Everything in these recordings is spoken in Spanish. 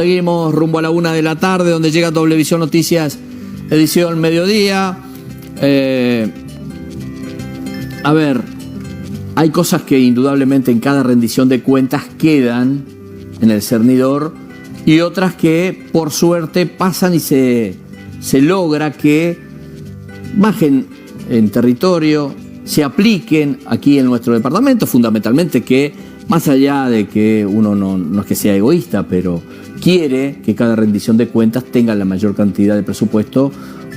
Seguimos rumbo a la 1 de la tarde, donde llega Doblevisión Noticias, edición mediodía. A ver, hay cosas que indudablemente en cada rendición de cuentas quedan en el cernidor y otras que por suerte pasan y se logra que bajen en territorio, se apliquen aquí en nuestro departamento, fundamentalmente que más allá de que uno no es que sea egoísta, pero quiere que cada rendición de cuentas tenga la mayor cantidad de presupuesto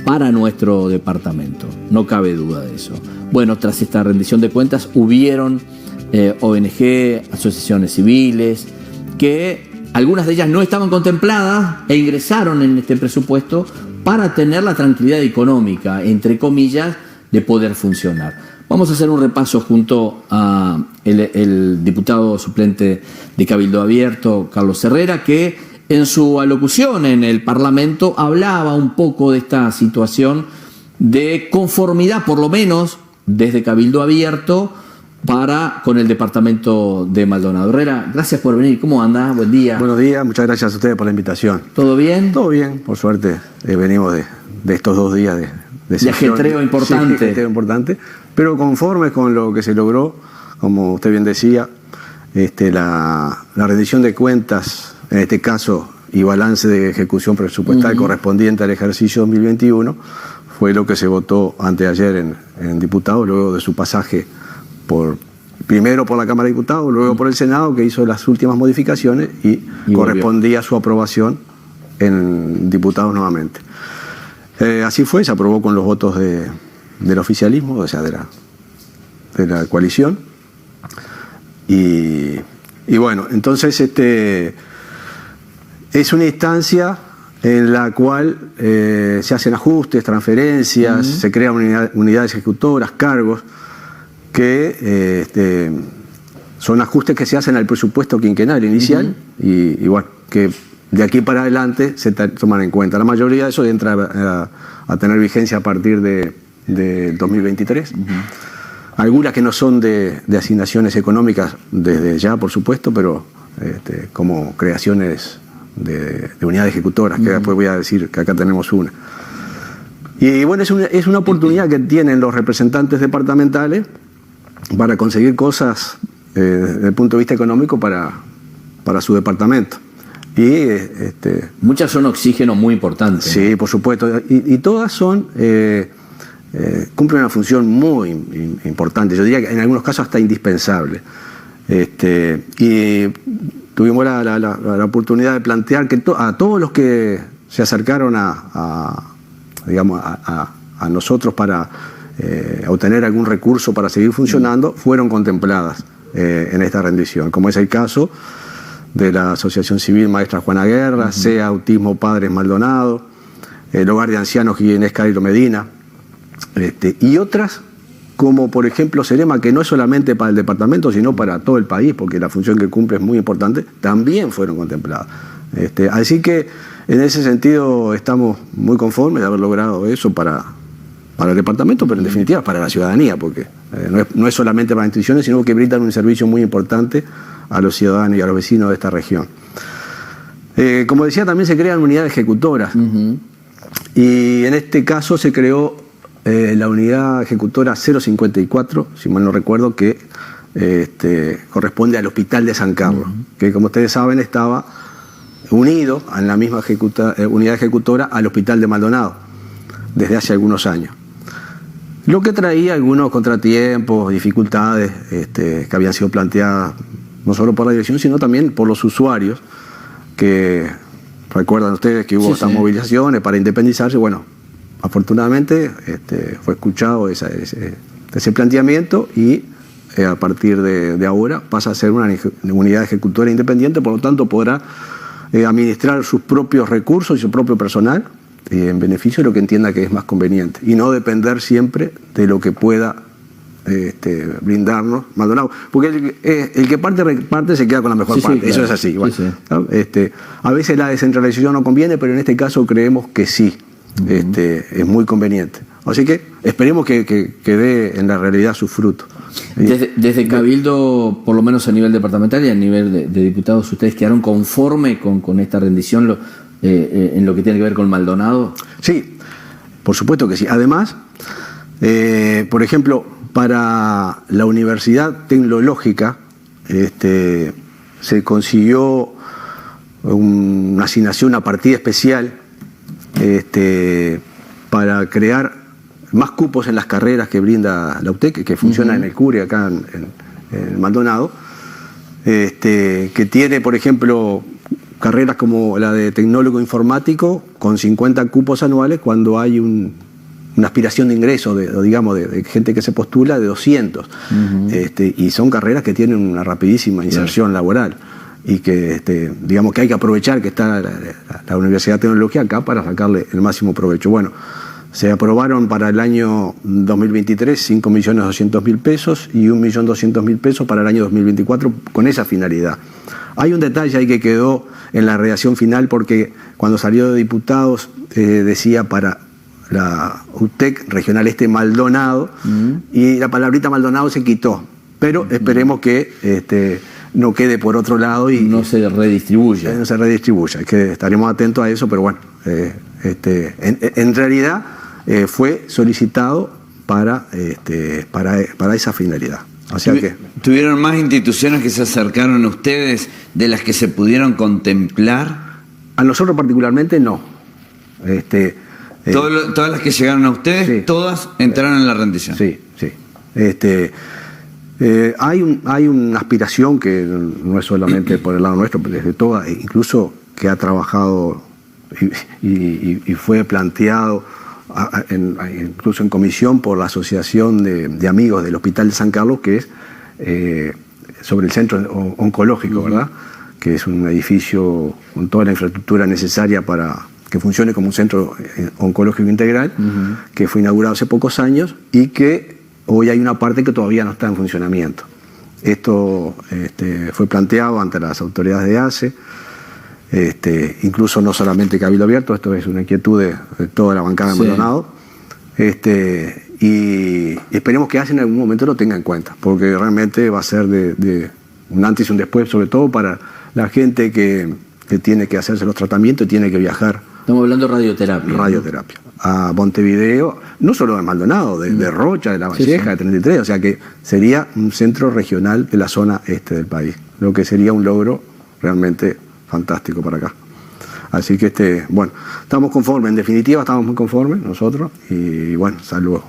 para nuestro departamento. No cabe duda de eso. Bueno, tras esta rendición de cuentas hubieron ONG, asociaciones civiles, que algunas de ellas no estaban contempladas e ingresaron en este presupuesto para tener la tranquilidad económica, entre comillas, de poder funcionar. Vamos a hacer un repaso junto a el diputado suplente de Cabildo Abierto, Carlos Herrera, que en su alocución en el Parlamento hablaba un poco de esta situación de conformidad, por lo menos desde Cabildo Abierto, con el departamento de Maldonado. Herrera, gracias por venir. ¿Cómo anda? Buen día. Buenos días, muchas gracias a ustedes por la invitación. ¿Todo bien? Todo bien, por suerte. Venimos de estos 2 días de ajetreo importante. Sí, ajetreo importante, pero conforme con lo que se logró, como usted bien decía, la rendición de cuentas, en este caso, y balance de ejecución presupuestal correspondiente al ejercicio 2021, fue lo que se votó anteayer en diputados, luego de su pasaje primero por la Cámara de Diputados, luego por el Senado, que hizo las últimas modificaciones y correspondía a su aprobación en diputados nuevamente. Así fue, se aprobó con los votos del oficialismo, o sea, de la coalición. Y bueno, entonces es una instancia en la cual se hacen ajustes, transferencias, se crean unidades ejecutoras, cargos, que son ajustes que se hacen al presupuesto quinquenal inicial y bueno, que de aquí para adelante se toman en cuenta. La mayoría de eso entra a tener vigencia a partir de 2023. Algunas que no son de asignaciones económicas desde ya, por supuesto, pero como creaciones de unidades ejecutoras, que después voy a decir que acá tenemos una. Y bueno, es una oportunidad que tienen los representantes departamentales para conseguir cosas desde el punto de vista económico para su departamento. Y muchas son oxígenos muy importantes. Sí, ¿no? Por supuesto. Y todas son cumplen una función muy importante. Yo diría que en algunos casos hasta indispensable. Y tuvimos la oportunidad de plantear que a todos los que se acercaron a nosotros para obtener algún recurso para seguir funcionando, fueron contempladas en esta rendición, como es el caso de la Asociación Civil Maestra Juana Guerra, SEA Autismo Padres Maldonado, el Hogar de Ancianos Inés Cairo Medina, y otras como por ejemplo Cerema, que no es solamente para el departamento, sino para todo el país, porque la función que cumple es muy importante, también fueron contempladas. Así que en ese sentido estamos muy conformes de haber logrado eso para el departamento, pero en definitiva para la ciudadanía, porque no es solamente para instituciones, sino que brindan un servicio muy importante a los ciudadanos y a los vecinos de esta región. Como decía, también se crean unidades ejecutoras. Y en este caso se creó la unidad ejecutora 054, si mal no recuerdo, que corresponde al Hospital de San Carlos, que como ustedes saben estaba unido en la misma unidad ejecutora al Hospital de Maldonado desde hace algunos años. Lo que traía algunos contratiempos, dificultades que habían sido planteadas no solo por la dirección, sino también por los usuarios, que recuerdan ustedes que hubo estas movilizaciones para independizarse. Bueno, afortunadamente fue escuchado ese planteamiento y a partir de ahora pasa a ser una unidad ejecutora independiente, por lo tanto podrá administrar sus propios recursos y su propio personal en beneficio de lo que entienda que es más conveniente y no depender siempre de lo que pueda brindarnos Maldonado, porque el que parte se queda con la mejor parte, claro. Eso es así. Bueno, a veces la descentralización no conviene, pero en este caso creemos que sí, es muy conveniente. Así que esperemos que dé en la realidad su fruto. Desde Cabildo, por lo menos a nivel departamental y a nivel de diputados, ¿ustedes quedaron conforme con esta rendición en lo que tiene que ver con Maldonado? Sí, por supuesto que sí. Además, por ejemplo, para la Universidad Tecnológica se consiguió una asignación, una partida especial para crear más cupos en las carreras que brinda la UTEC, que funciona en el CURE, acá en Maldonado, que tiene, por ejemplo, carreras como la de tecnólogo informático, con 50 cupos anuales, cuando hay una aspiración de ingreso, de gente que se postula, de 200. Y son carreras que tienen una rapidísima inserción laboral. Y que, digamos que hay que aprovechar que está la Universidad de Tecnología acá para sacarle el máximo provecho. Bueno, se aprobaron para el año 2023 $5.200.000 pesos y $1.200.000 pesos para el año 2024 con esa finalidad. Hay un detalle ahí que quedó en la redacción final, porque cuando salió de diputados decía para la UTEC Regional Este Maldonado, y la palabrita Maldonado se quitó, pero esperemos que no quede por otro lado y no se redistribuya. No se redistribuya, que estaremos atentos a eso, pero bueno, en realidad fue solicitado para esa finalidad. O sea que ¿tuvieron más instituciones que se acercaron a ustedes de las que se pudieron contemplar? A nosotros particularmente no. Todas las que llegaron a ustedes, sí, todas entraron en la rendición. Sí, sí. Hay una aspiración que no es solamente por el lado nuestro, pero desde toda, incluso que ha trabajado y fue planteado incluso en comisión por la Asociación de Amigos del Hospital de San Carlos, que es sobre el centro oncológico, ¿verdad? Que es un edificio con toda la infraestructura necesaria para que funcione como un centro oncológico integral, que fue inaugurado hace pocos años y que hoy hay una parte que todavía no está en funcionamiento. Esto fue planteado ante las autoridades de ACE, incluso no solamente Cabildo Abierto, esto es una inquietud de toda la bancada de Maldonado, y esperemos que ACE en algún momento lo tenga en cuenta, porque realmente va a ser de un antes y un después, sobre todo para la gente que tiene que hacerse los tratamientos y tiene que viajar. Estamos hablando de radioterapia. Radioterapia. A Montevideo, no solo de Maldonado, de Rocha, de La Valleja, de 33, o sea que sería un centro regional de la zona este del país, lo que sería un logro realmente fantástico para acá. Así que bueno, estamos conformes, en definitiva estamos muy conformes nosotros, y bueno, salvo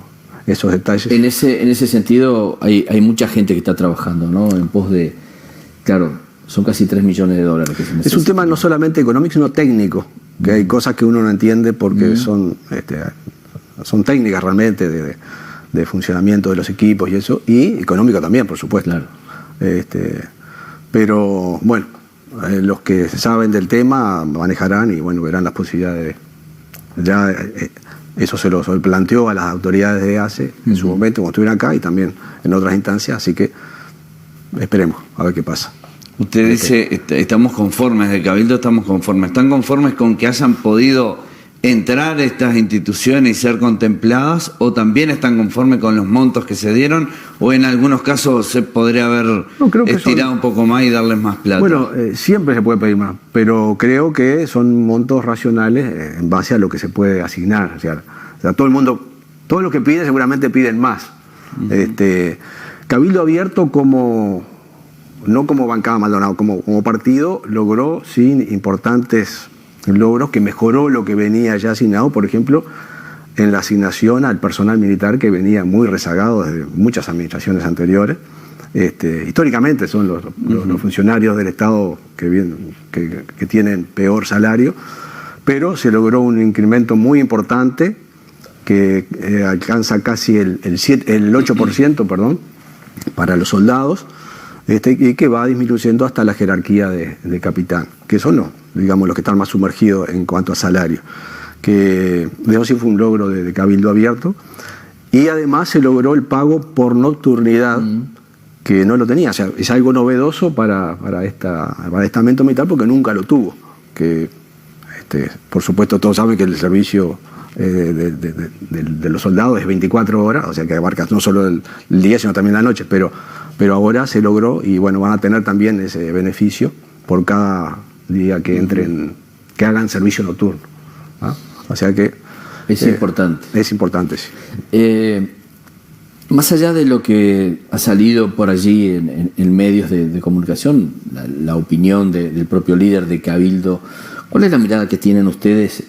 esos detalles. En ese sentido hay mucha gente que está trabajando, ¿no? En pos de, claro, son casi $3 millones que se necesitan. Es un tema no solamente económico, sino técnico, que hay cosas que uno no entiende porque son técnicas realmente de funcionamiento de los equipos y eso, y económico también, por supuesto. Claro. Pero bueno, los que saben del tema manejarán y bueno, verán las posibilidades. Ya eso se lo planteó a las autoridades de ACE en su momento cuando estuvieron acá y también en otras instancias, así que esperemos a ver qué pasa. Usted dice, estamos conformes, de Cabildo estamos conformes. ¿Están conformes con que hayan podido entrar estas instituciones y ser contempladas, o también están conformes con los montos que se dieron, o en algunos casos se podría haber estirado un poco más y darles más plata? Bueno, siempre se puede pedir más, pero creo que son montos racionales en base a lo que se puede asignar. O sea todo el mundo, todos los que piden seguramente piden más. Cabildo Abierto no como bancada Maldonado, como partido, logró sin importantes logros que mejoró lo que venía ya asignado, por ejemplo, en la asignación al personal militar, que venía muy rezagado desde muchas administraciones anteriores. Históricamente son los funcionarios del Estado que tienen peor salario, pero se logró un incremento muy importante que alcanza casi el 8%, perdón, para los soldados, y que va disminuyendo hasta la jerarquía de capitán, que son los que están más sumergidos en cuanto a salario. Que eso sí fue un logro de Cabildo Abierto, y además se logró el pago por nocturnidad, que no lo tenía. O sea, es algo novedoso para este estamento militar, porque nunca lo tuvo. Que por supuesto todos saben que el servicio de los soldados es 24 horas, o sea que abarca no solo el día, sino también la noche, pero ahora se logró y bueno, van a tener también ese beneficio por cada día que entren, que hagan servicio nocturno. ¿Ah? O sea que... Es importante. Es importante, sí. Más allá de lo que ha salido por allí en medios de comunicación, la opinión del propio líder de Cabildo, ¿cuál es la mirada que tienen ustedes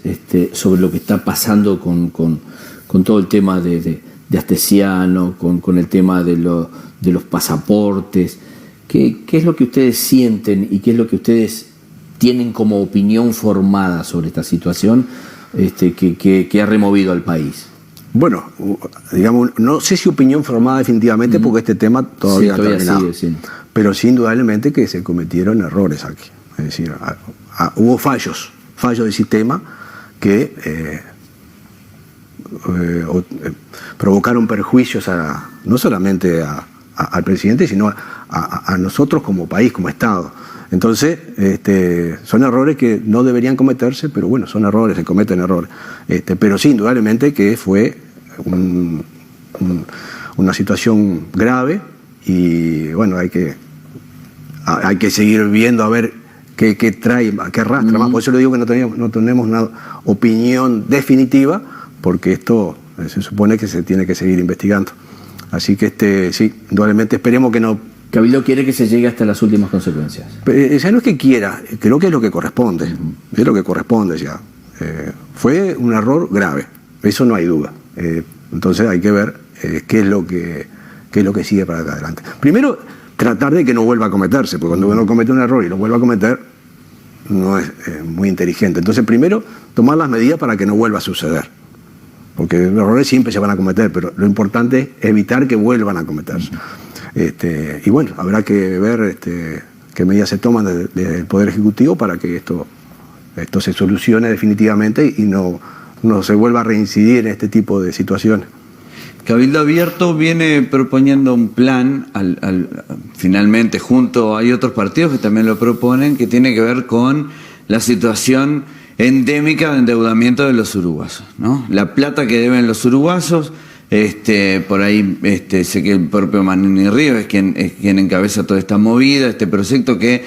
sobre lo que está pasando con todo el tema de Astesiano, con el tema de los pasaportes? ¿Qué es lo que ustedes sienten y qué es lo que ustedes tienen como opinión formada sobre esta situación que ha removido al país? Bueno, digamos, no sé si opinión formada definitivamente porque este tema todavía no ha terminado. Sigue. Pero sí, indudablemente que se cometieron errores aquí. Es decir, hubo fallos del sistema que provocaron perjuicios no solamente al presidente, sino a nosotros como país, como Estado. Entonces, son errores que no deberían cometerse, pero bueno, son errores, se cometen errores. Pero sí, indudablemente que fue una situación grave y bueno, hay que seguir viendo a ver qué trae, qué arrastra más. Por eso le digo que no tenemos una opinión definitiva, porque esto se supone que se tiene que seguir investigando. Así que sí, indudablemente esperemos que no. Cabildo quiere que se llegue hasta las últimas consecuencias. Ya no es que quiera, creo que es lo que corresponde. Es lo que corresponde ya. Fue un error grave, eso no hay duda. Entonces hay que ver qué es lo que sigue para acá adelante. Primero, tratar de que no vuelva a cometerse, porque cuando uno comete un error y lo vuelve a cometer, no es muy inteligente. Entonces, primero, tomar las medidas para que no vuelva a suceder. Porque errores siempre se van a cometer, pero lo importante es evitar que vuelvan a cometerse. Y bueno, habrá que ver qué medidas se toman desde el Poder Ejecutivo para que esto se solucione definitivamente y no se vuelva a reincidir en este tipo de situaciones. Cabildo Abierto viene proponiendo un plan, finalmente junto hay otros partidos que también lo proponen, que tiene que ver con la situación endémica de endeudamiento de los uruguayos, ¿no? La plata que deben los uruguayos, por ahí sé que el propio Manini Ríos es quien encabeza toda esta movida, este proyecto que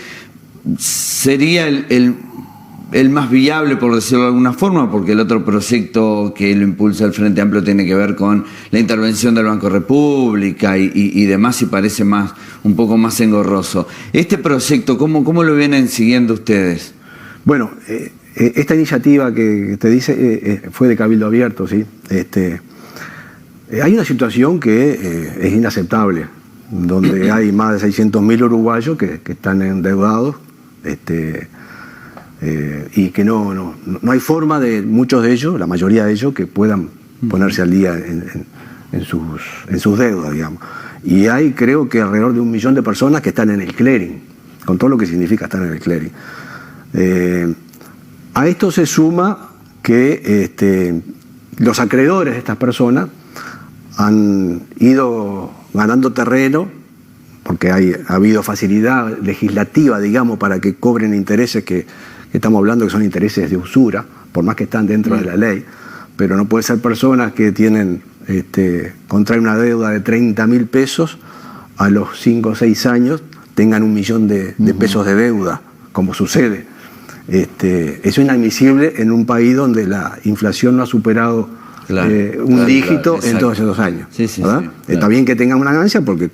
sería el más viable, por decirlo de alguna forma, porque el otro proyecto que lo impulsa el Frente Amplio tiene que ver con la intervención del Banco República y demás, y parece un poco más engorroso. Este proyecto, ¿cómo lo vienen siguiendo ustedes? Bueno, esta iniciativa que te dice fue de Cabildo Abierto, ¿sí? Hay una situación que es inaceptable, donde hay más de 600.000 uruguayos que están endeudados, y que no hay forma de muchos de ellos, la mayoría de ellos, que puedan ponerse al día en sus deudas, digamos. Y hay, creo que alrededor de 1 millón de personas que están en el clearing, con todo lo que significa estar en el clearing. A esto se suma que los acreedores de estas personas han ido ganando terreno, porque ha habido facilidad legislativa, digamos, para que cobren intereses que estamos hablando que son intereses de usura, por más que están dentro de la ley, pero no puede ser personas que contraen una deuda de 30.000 pesos, a los 5 o 6 años tengan 1 millón de pesos de deuda, como sucede. Eso es inadmisible en un país donde la inflación no ha superado un dígito en todos esos años. Sí, ¿verdad? Claro. Está bien que tengan una ganancia, porque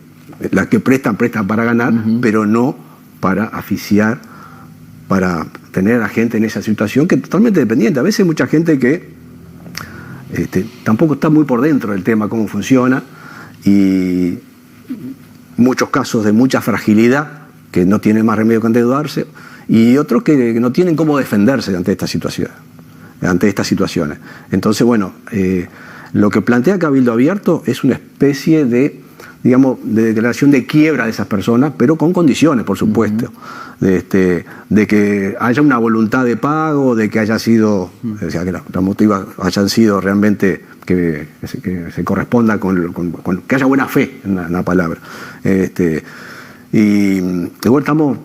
las que prestan para ganar, pero no para asfixiar, para tener a gente en esa situación que es totalmente dependiente. A veces hay mucha gente que tampoco está muy por dentro del tema, cómo funciona, y muchos casos de mucha fragilidad, que no tienen más remedio que endeudarse, y otros que no tienen cómo defenderse ante estas situaciones. Entonces, bueno, lo que plantea Cabildo Abierto es una especie de declaración de quiebra de esas personas, pero con condiciones, por supuesto, de que haya una voluntad de pago, de que haya sido, o sea, que los motivos hayan sido realmente que se corresponda con que haya buena fe en la palabra. Y igual estamos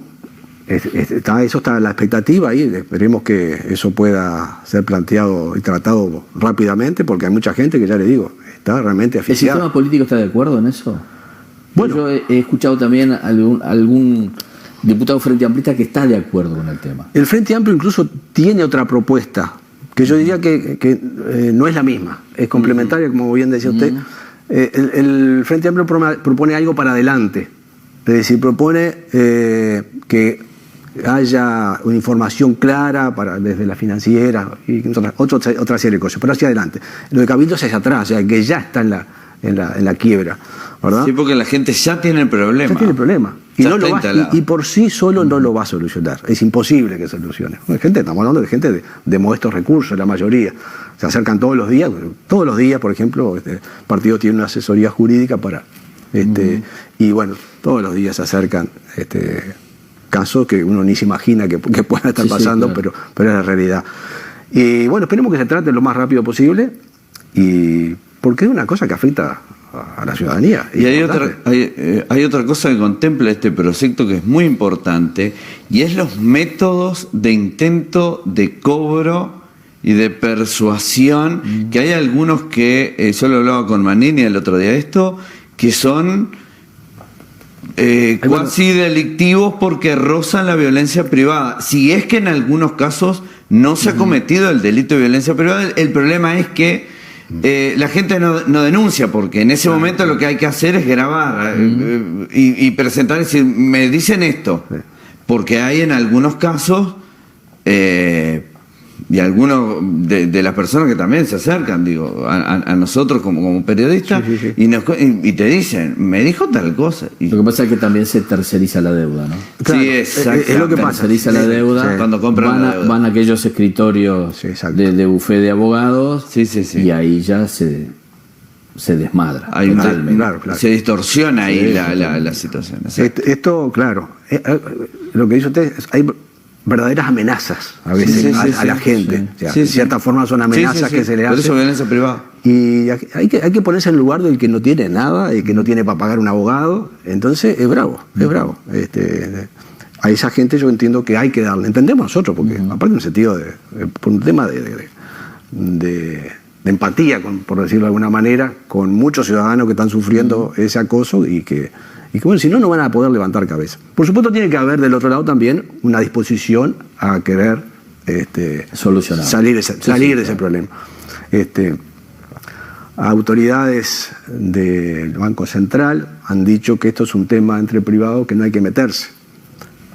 eso está la expectativa y esperemos que eso pueda ser planteado y tratado rápidamente, porque hay mucha gente que, ya le digo, está realmente ¿El asfixiada. sistema político está de acuerdo en eso? Bueno. Yo he escuchado también algún diputado Frente Amplista que está de acuerdo con el tema. El Frente Amplio incluso tiene otra propuesta, que yo diría que no es la misma, es complementaria, como bien decía usted. El Frente Amplio propone algo para adelante, es decir, propone que haya una información clara desde la financiera y otra serie de cosas, pero hacia adelante. Lo de Cabildo es hacia atrás, o sea, que ya está en la quiebra, ¿verdad? Sí, porque la gente ya tiene el problema. Ya tiene el problema. Y, Ya no lo está va, instalado. y por sí solo no lo va a solucionar. Es imposible que solucione. Estamos hablando de gente de modestos recursos, la mayoría. Se acercan todos los días. Todos los días, por ejemplo, el partido tiene una asesoría jurídica para... Y bueno, todos los días se acercan casos que uno ni se imagina que puedan estar pasando, sí, claro. pero es la realidad. Y bueno, esperemos que se trate lo más rápido posible, y porque es una cosa que afecta a la ciudadanía. Y hay otra cosa que contempla este proyecto que es muy importante, y es los métodos de intento de cobro y de persuasión, que hay algunos que, yo lo hablaba con Manini el otro día, que son cuasi delictivos porque rozan la violencia privada. Si es que en algunos casos no se ha cometido el delito de violencia privada, el problema es que la gente no denuncia, porque en ese momento lo que hay que hacer es grabar y presentar y decir, me dicen esto, porque hay en algunos casos y algunos de las personas que también se acercan, digo, a nosotros como periodistas, Sí. y te dicen, me dijo tal cosa. Y Lo que pasa es que también se terceriza la deuda, ¿no? Claro, sí, exactamente. es lo que pasa. Terceriza la deuda, Cuando compran la deuda. van a aquellos escritorios Sí, exacto. de bufé de abogados, Sí. y ahí ya se desmadra. Hay totalmente. Claro. Se distorsiona ahí Sí, la situación. exacto. Esto, claro, lo que dice usted, hay verdaderas amenazas a veces a la gente. sí. O sea, Sí, de sí. cierta forma son amenazas que se le Por eso hacen. violencia privada. Y hay que ponerse en el lugar del que no tiene nada, el que no tiene para pagar un abogado. Entonces es bravo. A esa gente yo entiendo que hay que darle. Entendemos nosotros, porque aparte en un sentido por un tema de empatía, por decirlo de alguna manera, con muchos ciudadanos que están sufriendo ese acoso y que bueno, si no van a poder levantar cabeza. Por supuesto tiene que haber del otro lado también una disposición a querer Solucionar. salir de ese problema. Autoridades del Banco Central han dicho que esto es un tema entre privados que no hay que meterse,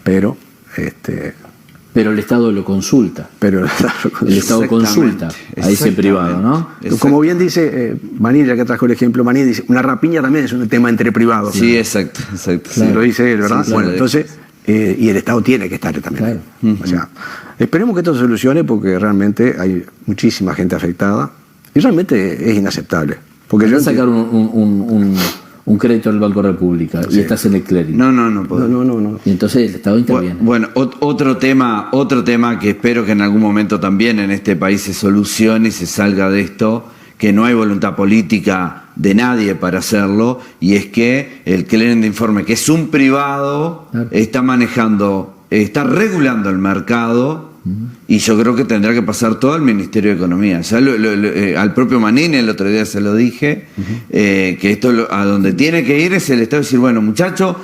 pero el Estado lo consulta. el El Estado consulta a ese privado, ¿no? como bien dice Manini, ya que trajo el ejemplo, Manini dice, una rapiña también es un tema entre privados. Sí, exacto. Sí, lo dice él, ¿verdad? Sí, Bueno, claro. entonces, y el Estado tiene que estar también. Claro. O sea, esperemos que esto se solucione, porque realmente hay muchísima gente afectada y realmente es inaceptable. Porque yo sacar un crédito del Banco República y estás en el clearing. No puedo. no. Y entonces el Estado interviene. Bueno, otro tema que espero que en algún momento también en este país se solucione y se salga de esto, que no hay voluntad política de nadie para hacerlo, y es que el clearing de informe, que es un privado, Claro. está regulando el mercado, y yo creo que tendrá que pasar todo al Ministerio de Economía. Ya al propio Manini el otro día se lo dije, que esto a donde tiene que ir es el Estado, decir, bueno, muchachos,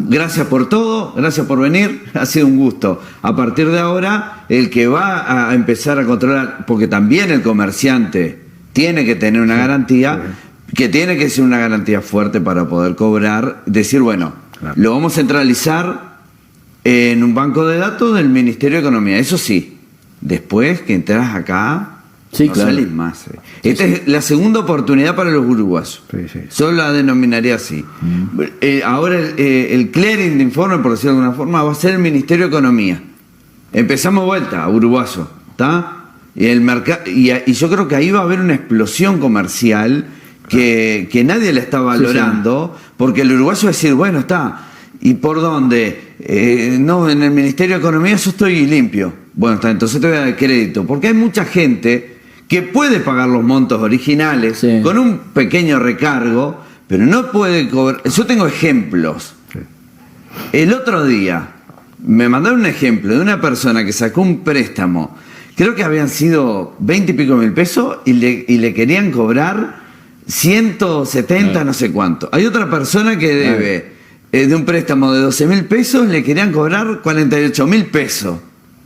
gracias por todo, gracias por venir, ha sido un gusto. A partir de ahora, el que va a empezar a controlar, porque también el comerciante tiene que tener una garantía, que tiene que ser una garantía fuerte para poder cobrar, decir, bueno, lo vamos a centralizar en un banco de datos del Ministerio de Economía. Eso sí, después que entras acá, Sí, no claro. salís más. Esta es la segunda oportunidad para los uruguayos. Sí. Solo la denominaría así. Ahora el clearing de informe, por decirlo de alguna forma, va a ser el Ministerio de Economía. Empezamos vuelta, uruguayo, ¿está? Y el mercado, y yo creo que ahí va a haber una explosión comercial que nadie la está valorando, porque el uruguayo va a decir, bueno, está. ¿Y por dónde? No, en el Ministerio de Economía yo estoy limpio. Bueno, está, entonces te voy a dar crédito. Porque hay mucha gente que puede pagar los montos originales con un pequeño recargo, pero no puede cobrar. Yo tengo ejemplos. El otro día, me mandaron un ejemplo de una persona que sacó un préstamo, creo que habían sido 20 y pico mil pesos y le querían cobrar 170, no sé cuánto. Hay otra persona que debe de un préstamo de 12 mil pesos, le querían cobrar 48 mil pesos.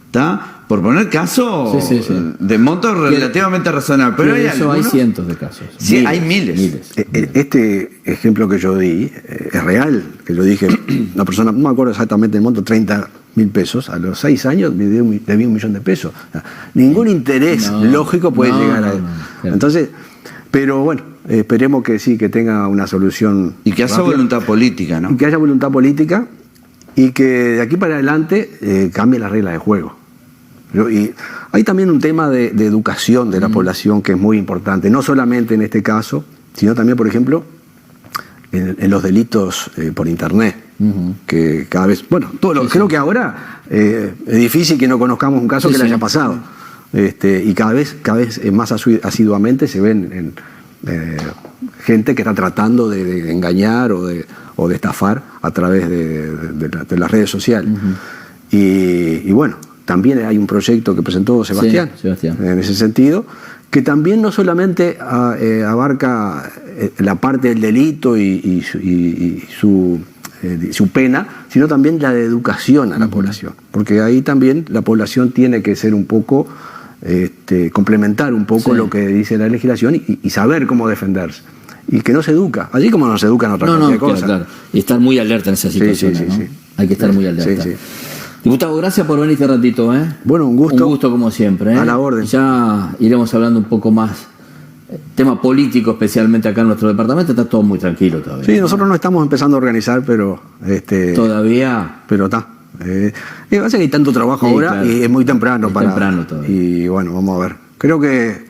¿Está? Por poner caso de monto relativamente razonable. Pero hay cientos de casos. Sí, hay miles. Este ejemplo que yo di es real, que yo dije, una persona, no me acuerdo exactamente el monto, 30 mil pesos, a los 6 años me debía $1 millón de pesos. O sea, ningún interés lógico puede llegar a él. Entonces, pero bueno, esperemos que sí, que tenga una solución. Y que haya voluntad política, ¿no? Y que haya voluntad política y que de aquí para adelante cambie las reglas de juego. Y hay también un tema de educación de la población que es muy importante, no solamente en este caso, sino también, por ejemplo, en los delitos por internet, que cada vez, bueno, creo que ahora es difícil que no conozcamos un caso que le haya pasado, y cada vez más asiduamente se ven gente que está tratando de engañar o de estafar a través de las redes sociales. Y bueno, también hay un proyecto que presentó Sebastián, en ese sentido, que también no solamente abarca la parte del delito y su pena, sino también la de educación a la población. Porque ahí también la población tiene que ser un poco, complementar un poco lo que dice la legislación y saber cómo defenderse. Y que no se educa, así como no se educa en otra cantidad de cosas. Claro. Y estar muy alerta en esa situación. Hay que estar muy alerta. Diputado, gracias por venir este ratito. Bueno, un gusto. Un gusto como siempre. A la orden. Ya iremos hablando un poco más. Tema político, especialmente acá en nuestro departamento, está todo muy tranquilo todavía. Sí, nosotros no estamos empezando a organizar, pero... todavía... Pero está. Pasa que hay tanto trabajo ahora y es muy temprano para... temprano todavía. Y bueno, vamos a ver. Creo que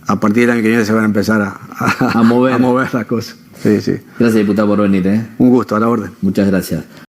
a partir del año que viene se van a empezar a mover las cosas. Sí. Gracias, diputado, por venir. Un gusto, a la orden. Muchas gracias.